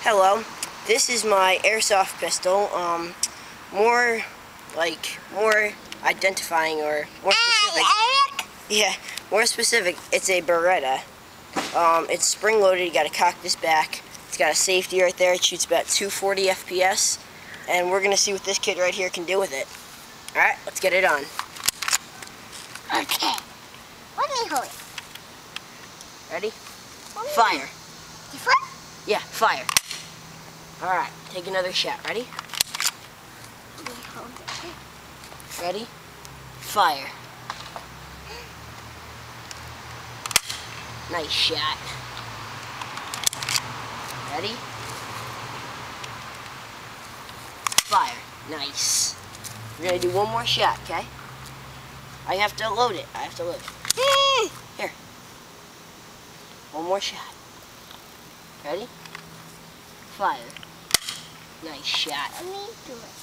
Hello, this is my airsoft pistol. More identifying or more specific. Yeah, more specific. It's a beretta. It's spring loaded. You got to cock this back. It's got a safety right there. It shoots about 240 FPS, and we're gonna see what this kid right here can do with it. All right, let's get it on. Okay. Let me hold it. Ready? Fire. Fire? Yeah, fire. Alright, take another shot. Ready? Let me hold it. Ready? Fire. Nice shot. Ready? Fire. Nice. We're gonna do one more shot, okay? I have to load it. Here. One more shot. Ready? Fire. Nice shot. Let me do it.